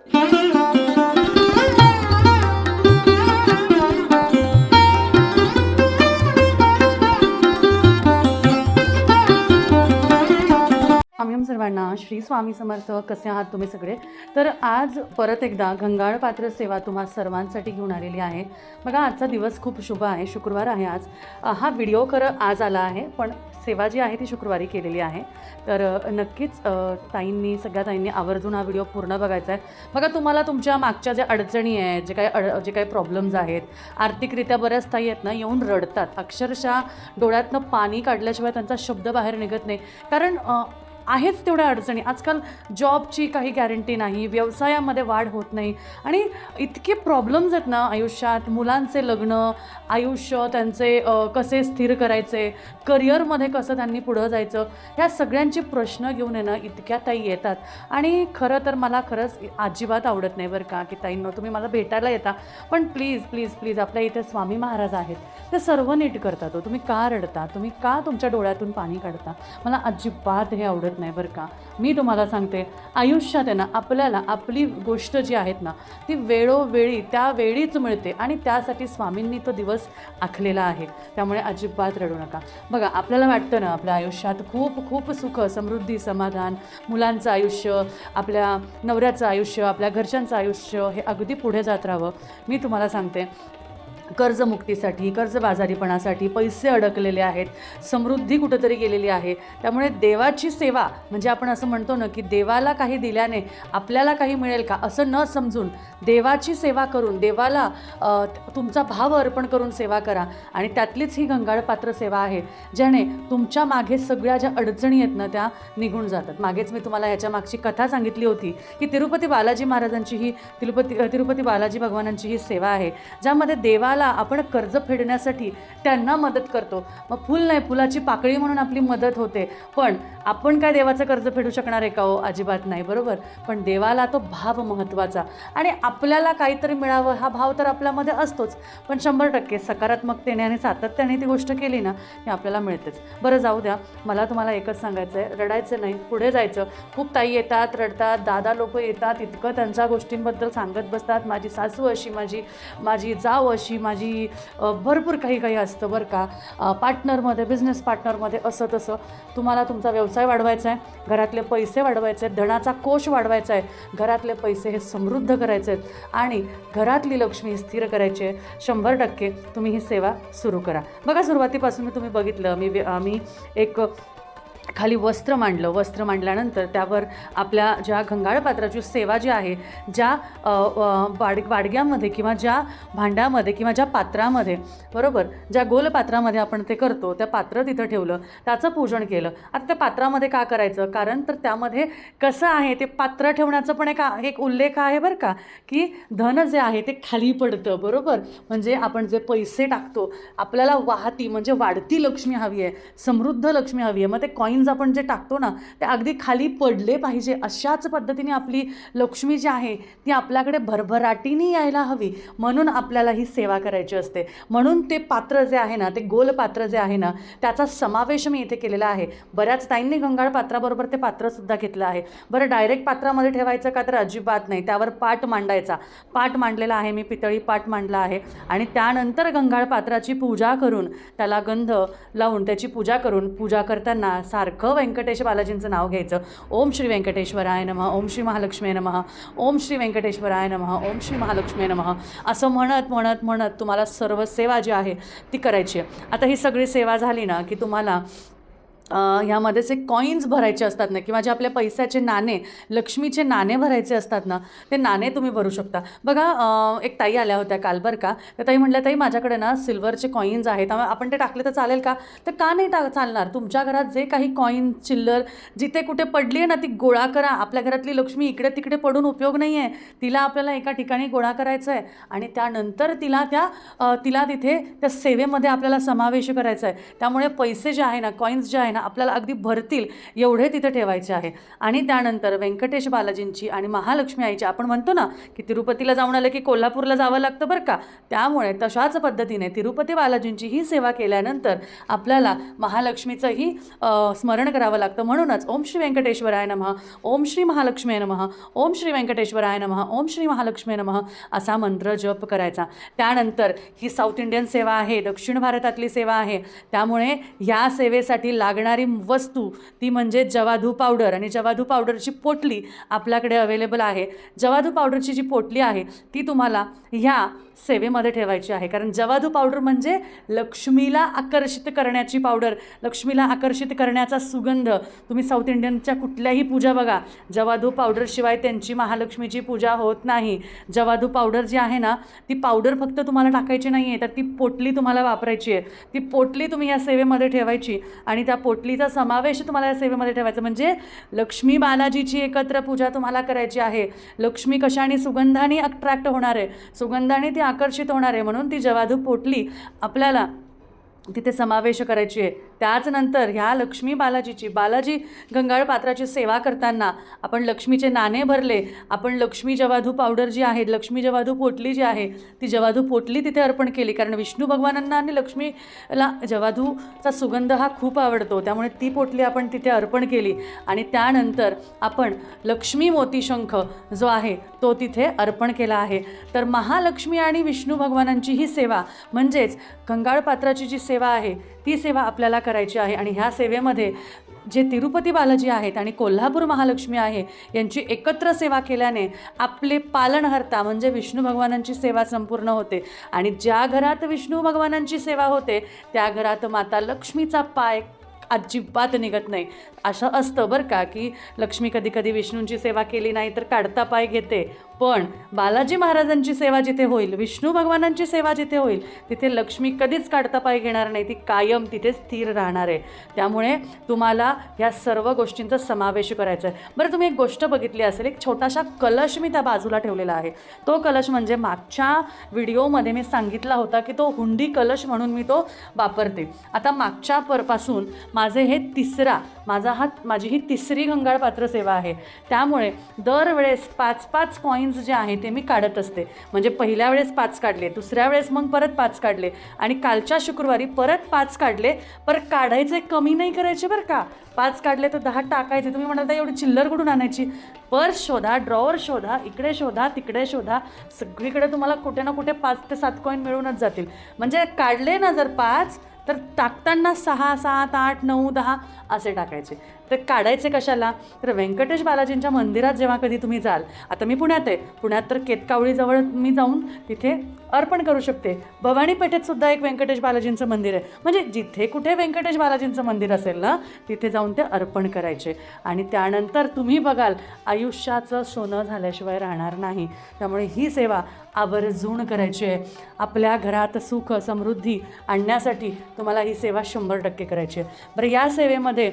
स्वामी सर्वांना श्री स्वामी समर्थ. कसे आहात तुम्ही सगळे? तर आज परत एकदा घंगाळ पात्र सेवा तुम्हा सर्वांसाठी घेऊन आलेली आहे. बघा, आजचा दिवस खूप शुभ आहे, शुक्रवार आहे आज. हा व्हिडिओ खरं आज आला आहे, पण सेवा जी आहे ती शुक्रवारी केलेली आहे. तर नक्कीच सगळ्या ताईंनी आवर्जून हा व्हिडिओ पूर्ण बघायचा आहे. बघा, तुम्हाला तुमच्या मागच्या ज्या अडचणी आहेत, जे काही प्रॉब्लेम्स आहेत, आर्थिकरित्या बऱ्याच ताई आहेत ना, येऊन रडतात. अक्षरशः डोळ्यातनं पाणी काढल्याशिवाय त्यांचा शब्द बाहेर निघत नाही. कारण आहेच तेवढ्या अडचणी. आजकाल जॉबची काही गॅरंटी नाही, व्यवसायामध्ये वाढ होत नाही आणि इतके प्रॉब्लेम्स आहेत ना आयुष्यात. मुलांचे लग्न, आयुष्य त्यांचे कसे स्थिर करायचे, करिअरमध्ये कसं त्यांनी पुढं जायचं, ह्या सगळ्यांचे प्रश्न घेऊन येणं इतक्या ताई येतात. आणि खरं तर मला खरंच अजिबात आवडत नाही बरं का, की ताईंनो तुम्ही मला भेटायला येता, पण प्लीज प्लीज प्लीज आपल्या इथे स्वामी महाराज आहेत, ते सर्व नीट करतात. तुम्ही का रडता, तुम्ही का तुमच्या डोळ्यातून पाणी काढता? मला अजिबात हे आवडत नाही बरं का. मी तुम्हाला सांगते, आयुष्यात आहे ना आपल्याला आपली गोष्ट जी आहेत ना ती वेळोवेळी त्यावेळीच मिळते आणि त्यासाठी स्वामींनी तो दिवस आखलेला आहे. त्यामुळे अजिबात रडू नका. बघा, आपल्याला वाटतं ना आपल्या आयुष्यात खूप खूप सुख, समृद्धी, समाधान, मुलांचं आयुष्य, आपल्या नवऱ्याचं आयुष्य, आपल्या घरच्यांचं आयुष्य हे अगदी पुढे जात राहावं. मी तुम्हाला सांगते, कर्जमुक्तीसाठी, कर्जबाजारीपणासाठी पैसे अडकलेले आहेत, समृद्धी कुठंतरी गेलेली आहे. त्यामुळे देवाची सेवा म्हणजे आपण असं म्हणतो ना की देवाला काही दिल्याने आपल्याला काही मिळेल का, असं न समजून देवाची सेवा करून, देवाला तुमचा भाव अर्पण करून सेवा करा. आणि त्यातलीच ही घंगाळ पात्र सेवा आहे, ज्याने तुमच्या मागे सगळ्या ज्या अडचणी आहेत ना त्या निघून जातात. मागेच मी तुम्हाला ह्याच्या मागची कथा सांगितली होती की तिरुपती बालाजी महाराजांची ही तिरुपती बालाजी भगवानांची ही सेवा आहे, ज्यामध्ये देवाला आपण कर्ज फेडण्यासाठी त्यांना मदत करतो. मग फुल नाही, फुलाची पाकळी म्हणून आपली मदत होते, पण आपण काय देवाचं कर्ज फेडू शकणार आहे का हो? अजिबात नाही, बरोबर. पण देवाला तो भाव महत्त्वाचा, आणि आपल्याला काहीतरी मिळावं हा भाव तर आपल्यामध्ये असतोच, पण 100% सकारात्मकतेने आणि सातत्याने ती गोष्ट केली ना ती आपल्याला मिळतेच. बरं, जाऊ द्या. मला तुम्हाला एकच सांगायचं आहे, रडायचं नाही, पुढे जायचं. खूप ताई येतात, रडतात, दादा लोक येतात, इतकं त्यांच्या गोष्टींबद्दल सांगत बसतात. माझी सासू अशी, माझी जाव अशी, माझी भरपूर काही असतं बरं का. पार्टनरमध्ये, बिझनेस पार्टनरमध्ये असं तसं. तुम्हाला तुमचा व्यवसाय वाढवायचा आहे, घरातले पैसे वाढवायचे आहेत, धनाचा कोश वाढवायचा आहे, घरातले पैसे हे समृद्ध करायचे आहेत आणि घरातली लक्ष्मी स्थिर करायची आहे. 100% तुम्ही ही सेवा सुरू करा. बघा, सुरुवातीपासून मी तुम्ही बघितलं, मी एक खाली वस्त्र मांडल्यानंतर त्यावर आपल्या ज्या घंगाळ पात्राची सेवा जी आहे, ज्या वाडग्यामध्ये किंवा ज्या भांड्यामध्ये किंवा ज्या पात्रामध्ये, बरोबर, ज्या गोल पात्रामध्ये आपण ते करतो, त्या पात्र तिथं ठेवलं, त्याचं पूजन केलं. आता त्या पात्रामध्ये का करायचं? कारण तर त्यामध्ये कसं आहे, ते पात्र ठेवण्याचं पण एक उल्लेख आहे बरं का, की धन जे आहे ते खाली पडतं, बरोबर. म्हणजे आपण जे पैसे टाकतो, आपल्याला म्हणजे वाढती लक्ष्मी हवी आहे, समृद्ध लक्ष्मी हवी आहे. मग ते कॉईन्स आपण जे टाकतो ना ते अगदी खाली पडले पाहिजे. अशाच पद्धतीने आपली लक्ष्मी जी आहे ती आपल्याकडे भरभराटीने यायला हवी, म्हणून आपल्याला ही सेवा करायची असते. म्हणून ते पात्र जे आहे ना, ते गोल पात्र जे आहे ना, त्याचा समावेश मी इथे केलेला आहे. बऱ्याच ताईंनी घंगाळ पात्राबरोबर ते पात्रसुद्धा घेतलं आहे. बरं, डायरेक्ट पात्रामध्ये ठेवायचं का? तर अजिबात नाही. त्यावर पाट मांडायचा. पाट मांडलेला आहे मी, पितळी पाट मांडला आहे. आणि त्यानंतर घंगाळ पात्राची पूजा करून, त्याला गंध लावून त्याची पूजा करून, पूजा करताना सारखं व्यंकटेश बालाजींचं नाव घ्यायचं. ओम श्री व्यंकटेश्वराय नमः, ओम श्री महालक्ष्मी नमः, ओम श्री व्यंकटेश्वराय नमः, ओम श्री महालक्ष्मी नमः, असं म्हणत तुम्हाला सर्व सेवा जी आहे ती करायची आहे. आता ही सगळी सेवा झाली ना की तुम्हाला ह्यामध्येच एक कॉईन्स भरायचे असतात ना, किंवा जे आपल्या पैशाचे नाणे, लक्ष्मीचे नाणे भरायचे असतात ना, ते नाणे तुम्ही भरू शकता. बघा, एक ताई आल्या होत्या काल बरं का. त्या ताई म्हटल्या, ताई माझ्याकडे ना सिल्वरचे कॉईन्स आहेत, आपण ते टाकले तर चालेल का? तर का नाही चालणार? तुमच्या घरात जे काही कॉईन, चिल्लर जिथे कुठे पडली आहे ना ती गोळा करा. आपल्या घरातली लक्ष्मी इकडे तिकडे पडून उपयोग नाही आहे. तिला आपल्याला एका ठिकाणी गोळा करायचं आहे आणि त्यानंतर तिला तिथे त्या सेवेमध्ये आपल्याला समावेश करायचा आहे. त्यामुळे पैसे जे आहे ना, कॉईन्स जे आहे ना, ना आपल्याला अगदी भरतील एवढे तिथे ठेवायचे आहे. आणि त्यानंतर व्यंकटेश बालाजींची आणि महालक्ष्मी आईची, आपण म्हणतो ना की तिरुपतीला जाऊन आलं की कोल्हापूरला जावं लागतं बरं का, त्यामुळे तशाच पद्धतीने तिरुपती बालाजींची ही सेवा केल्यानंतर आपल्याला महालक्ष्मीचंही स्मरण करावं लागतं. म्हणूनच ओम श्री व्यंकटेश्वराय नमः, ओम श्री महालक्ष्मी नमः, ओम श्री व्यंकटेश्वराय नमः, ओम श्री महालक्ष्मी नमः असा मंत्र जप करायचा. त्यानंतर ही साऊथ इंडियन सेवा आहे, दक्षिण भारतातली सेवा आहे, त्यामुळे ह्या सेवेसाठी लागणारी वस्तू ती म्हणजे जवाधू पावडर. आणि जवाधू पावडरची पोटली आपल्याकडे अवेलेबल आहे. जवाधू पावडरची जी पोटली आहे ती तुम्हाला ह्या सेवेमध्ये ठेवायची आहे, कारण जवाधू पावडर म्हणजे लक्ष्मीला आकर्षित करण्याची पावडर, लक्ष्मीला आकर्षित करण्याचा सुगंध. तुम्ही साऊथ इंडियनच्या कुठल्याही पूजा बघा, जवाधू पावडरशिवाय त्यांची महालक्ष्मीची पूजा होत नाही. जवाधू पावडर जी आहे ना ती पावडर फक्त तुम्हाला टाकायची नाही आहे, तर ती पोटली तुम्हाला वापरायची आहे. ती पोटली तुम्ही या सेवेमध्ये ठेवायची आणि त्या पोटलीचा समावेश तुम्हाला या सेवेमध्ये ठेवायचा. म्हणजे लक्ष्मी बालाजीची एकत्र पूजा तुम्हाला करायची आहे. लक्ष्मी कशाने? सुगंधाने अट्रॅक्ट होणार आहे, सुगंधाने ती आकर्षित होणार आहे, म्हणून ती जवाधू पोटली आपल्याला तिथे समावेश करायची आहे. त्याचनंतर ह्या लक्ष्मी बालाजी गंगाळ पात्राची सेवा करताना आपण लक्ष्मीचे नाणे भरले, आपण लक्ष्मी जवाधू पावडर जी आहे, लक्ष्मी जवाधू पोटली जी आहे ती जवाधू पोटली तिथे अर्पण केली, कारण विष्णू भगवानांना आणि लक्ष्मीला जवाधूचा सुगंध हा खूप आवडतो, त्यामुळे ती पोटली आपण तिथे अर्पण केली. आणि त्यानंतर आपण लक्ष्मी मोती शंख जो आहे तो तिथे अर्पण केला आहे. तर महालक्ष्मी आणि विष्णू भगवानांची ही सेवा म्हणजेच गंगाळ पात्राची जी सेवा आहे ती सेवा आपल्याला करायची आहे. आणि ह्या सेवेमध्ये जे तिरुपती बालाजी आहेत आणि कोल्हापूर महालक्ष्मी आहे यांची एकत्र सेवा केल्याने आपले पालनहर्ता म्हणजे विष्णू भगवानांची सेवा संपूर्ण होते. आणि ज्या घरात विष्णू भगवानांची सेवा होते त्या घरात माता लक्ष्मीचा पाय अजिबात निघत नाही. असं असतं बरं का की लक्ष्मी कधी कधी विष्णूंची सेवा केली नाही तर काढता पाय घेते, पण बालाजी महाराजांची सेवा जिथे होईल, विष्णू भगवानांची सेवा जिथे होईल तिथे लक्ष्मी कधीच काढता पाय घेणार नाही, ती कायम तिथे स्थिर राहणार आहे. त्यामुळे तुम्हाला ह्या सर्व गोष्टींचा समावेश करायचा आहे. बरं, तुम्ही एक गोष्ट बघितली असेल, एक छोटासा कलश मी त्या बाजूला ठेवलेला आहे. तो कलश म्हणजे मागच्या व्हिडिओमध्ये मी सांगितला होता की तो हुंडी कलश म्हणून मी तो वापरते. आता मागच्या पासून माझी ही तिसरी गंगाळ पात्र सेवा आहे, त्यामुळे दरवेळेस 5-5 कॉईन्स जे आहे ते मी काढत असते. म्हणजे पहिल्या वेळेस 5 काढले, दुसऱ्या वेळेस मग परत 5 काढले आणि कालच्या शुक्रवारी परत 5 काढले. परत काढायचे कमी नाही करायचे बरं का, 5 काढले तर 10 टाकायचे. तुम्ही म्हणाल एवढी चिल्लर कुठून आणायची? पर्स शोधा, ड्रॉवर शोधा, इकडे शोधा, तिकडे शोधा, सगळीकडे तुम्हाला कुठे ना कुठे 5 ते 7 कॉईन मिळूनच जातील. म्हणजे काढले ना जर 5 तर टाकताना 6, 7, 8, 9, 10 असे टाकायचे. तर काढायचे कशाला? तर व्यंकटेश बालाजींच्या मंदिरात जेव्हा कधी तुम्ही जाल, आता मी पुण्यात आहे, पुण्यात तर केतकावळीजवळ मी जाऊन तिथे अर्पण करू शकते. भवानी पेठेत सुद्धा एक व्यंकटेश बालाजींचं मंदिर आहे. म्हणजे जिथे कुठे व्यंकटेश बालाजींचं मंदिर असेल ना तिथे जाऊन ते अर्पण करायचे. आणि त्यानंतर तुम्ही बघाल आयुष्याचं सोनं झाल्याशिवाय राहणार नाही. त्यामुळे ही सेवा आवर्जून करायची आहे. आपल्या घरात सुख समृद्धी आणण्यासाठी तुम्हाला ही सेवा 100% करायची आहे. बरं, या सेवेमध्ये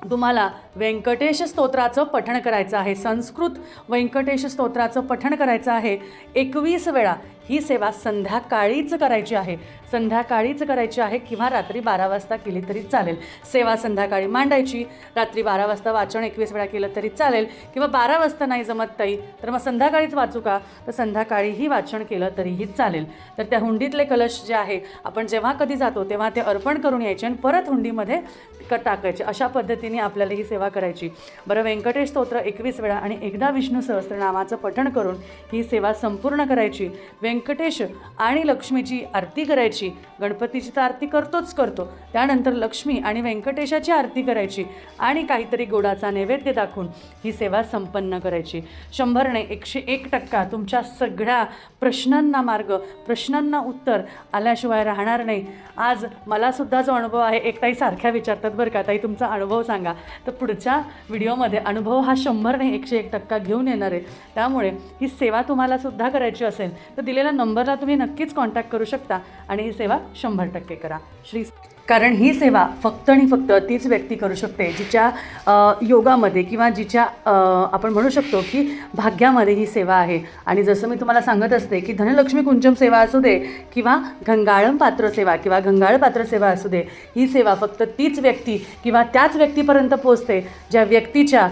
तुम्हाला व्यंकटेश स्तोत्राचं पठण करायचं आहे. संस्कृत व्यंकटेश स्तोत्राचं पठण करायचं आहे 21 वेळा. ही सेवा संध्याकाळीच करायची आहे, संध्याकाळीच करायची आहे किंवा रात्री 12 वाजता केली तरी चालेल. सेवा संध्याकाळी मांडायची, रात्री 12 वाजता वाचन 21 वेळा केलं तरी चालेल, किंवा 12 वाजता नाही जमत ताई तर मग संध्याकाळीच वाचू का, तर संध्याकाळीही वाचन केलं तरीही चालेल. तर त्या हुंडीतले कलश जे आहे आपण जेव्हा कधी जातो तेव्हा ते अर्पण करून यायचे आणि परत हुंडीमध्ये टाकायचे. अशा पद्धतीने आपल्याला ही सेवा करायची. बरं, व्यंकटेश स्तोत्र 21 वेळा आणि एकदा विष्णू सहस्त्रनामाचं पठण करून ही सेवा संपूर्ण करायची. व्यंकटेश आणि लक्ष्मीची आरती करायची. गणपतीची तर आरती करतो, त्यानंतर लक्ष्मी आणि व्यंकटेशाची आरती करायची आणि काहीतरी गोडाचा नैवेद्य दाखवून ही सेवा संपन्न करायची. 100ने 101% तुमच्या सगळ्या प्रश्नांना मार्ग, प्रश्नांना उत्तर आल्याशिवाय राहणार नाही. आज मलासुद्धा जो अनुभव आहे, एक ताई सारख्या विचारतात बरं का, ताई तुमचा अनुभव सांगा, तर पुढच्या व्हिडिओमध्ये अनुभव हा 100ने 101% घेऊन येणार आहे. त्यामुळे ही सेवा तुम्हाला सुद्धा करायची असेल तर दिलेल्या नंबरला तुम्ही नक्कीच कॉन्टॅक्ट करू शकता आणि ही सेवा 100% करा. श्री कारण ही सेवा फक्त आणि फक्त तीच व्यक्ती करू शकते जिच्या योगामध्ये किंवा जिच्या आपण म्हणू शकतो की भाग्यामध्ये ही सेवा आहे. आणि जसं मी तुम्हाला सांगत असते की धनलक्ष्मी कुंचम सेवा असू दे किंवा गंगाळम पात्र सेवा किंवा गंगाळ पात्र सेवा असू दे, ही सेवा फक्त तीच व्यक्ती किंवा त्याच व्यक्तीपर्यंत पोहोचते ज्या व्यक्तीच्या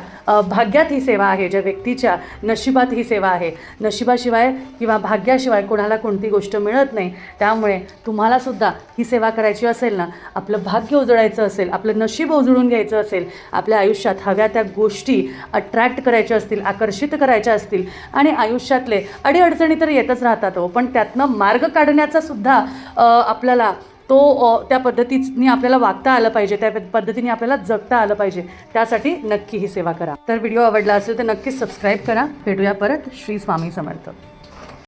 भाग्यात ही सेवा आहे, ज्या व्यक्तीच्या नशिबात ही सेवा आहे. नशिबाशिवाय किंवा भाग्याशिवाय कोणाला कोणती गोष्ट मिळत नाही. त्यामुळे तुम्हालासुद्धा ही सेवा करायची असेल ना, आपलं भाग्य उजळायचं असेल, आपलं नशीब उजळून घ्यायचं असेल, आपल्या आयुष्यात हव्या त्या गोष्टी अट्रॅक्ट करायच्या असतील, आकर्षित करायच्या असतील आणि आयुष्यातले अडीअडचणी तर येतच राहतात हो, पण त्यातनं मार्ग काढण्याचा सुद्धा आपल्याला त्या पद्धतीने आपल्याला वागता आलं पाहिजे, त्या पद्धतीने आपल्याला जगता आलं पाहिजे. त्यासाठी नक्की ही सेवा करा. तर व्हिडिओ आवडला असेल तर नक्कीच सबस्क्राईब करा. भेटूया परत. श्री स्वामी समर्थ.